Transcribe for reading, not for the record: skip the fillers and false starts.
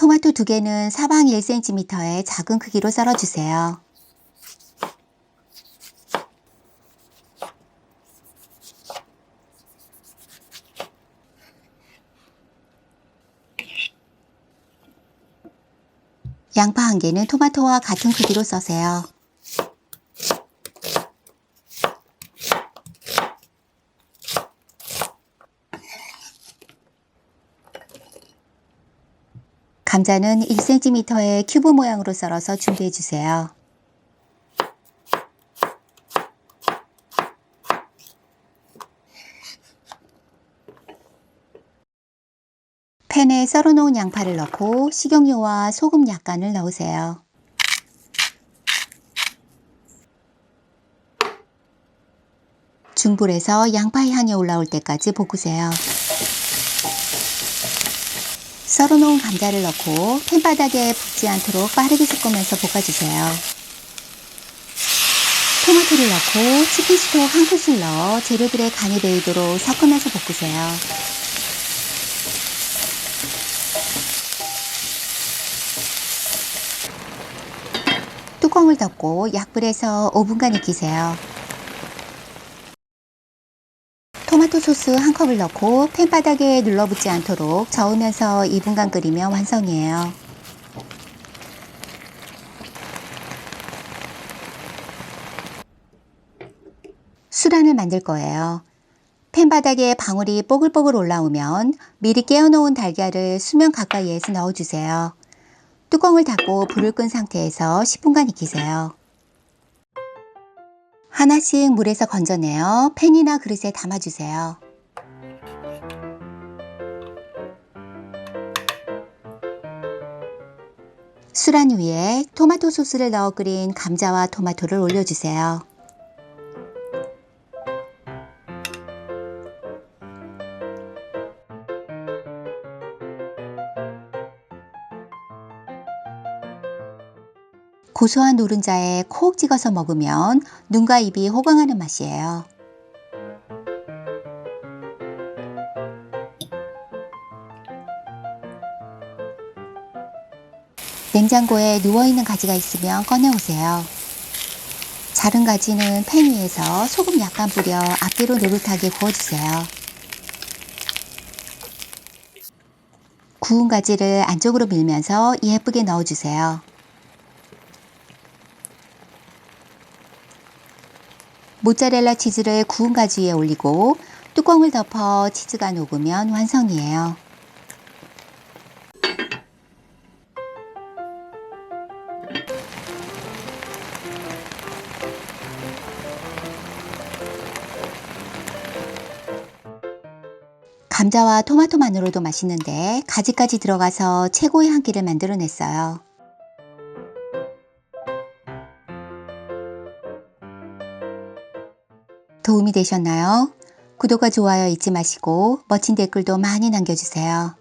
토마토 2개는 사방 1cm의 작은 크기로 썰어주세요. 양파 1개는 토마토와 같은 크기로 써세요. 감자는 1cm의 큐브 모양으로 썰어서 준비해 주세요. 팬에 썰어놓은 양파를 넣고 식용유와 소금 약간을 넣으세요. 중불에서 양파의 향이 올라올 때까지 볶으세요. 썰어놓은 감자를 넣고 팬바닥에 붙지 않도록 빠르게 섞으면서 볶아주세요. 토마토를 넣고 치킨 스톡 1큰술 넣어 재료들의 간이 배이도록 섞으면서 볶으세요. 뚜껑을 덮고 약불에서 5분간 익히세요. 토마토 소스 1컵을 넣고 팬바닥에 눌러붙지 않도록 저으면서 2분간 끓이면 완성이에요. 수란을 만들 거예요. 팬바닥에 방울이 뽀글뽀글 올라오면 미리 깨어놓은 달걀을 수면 가까이에서 넣어주세요. 뚜껑을 닫고 불을 끈 상태에서 10분간 익히세요. 하나씩 물에서 건져내어 팬이나 그릇에 담아주세요. 수란 위에 토마토 소스를 넣어 끓인 감자와 토마토를 올려주세요. 고소한 노른자에 콕 찍어서 먹으면 눈과 입이 호강하는 맛이에요. 냉장고에 누워있는 가지가 있으면 꺼내오세요. 자른 가지는 팬 위에서 소금 약간 뿌려 앞뒤로 노릇하게 구워주세요. 구운 가지를 안쪽으로 밀면서 예쁘게 넣어주세요. 모짜렐라 치즈를 구운 가지 위에 올리고 뚜껑을 덮어 치즈가 녹으면 완성이에요. 감자와 토마토만으로도 맛있는데 가지까지 들어가서 최고의 한 끼를 만들어냈어요. 도움이 되셨나요? 구독과 좋아요 잊지 마시고 멋진 댓글도 많이 남겨주세요.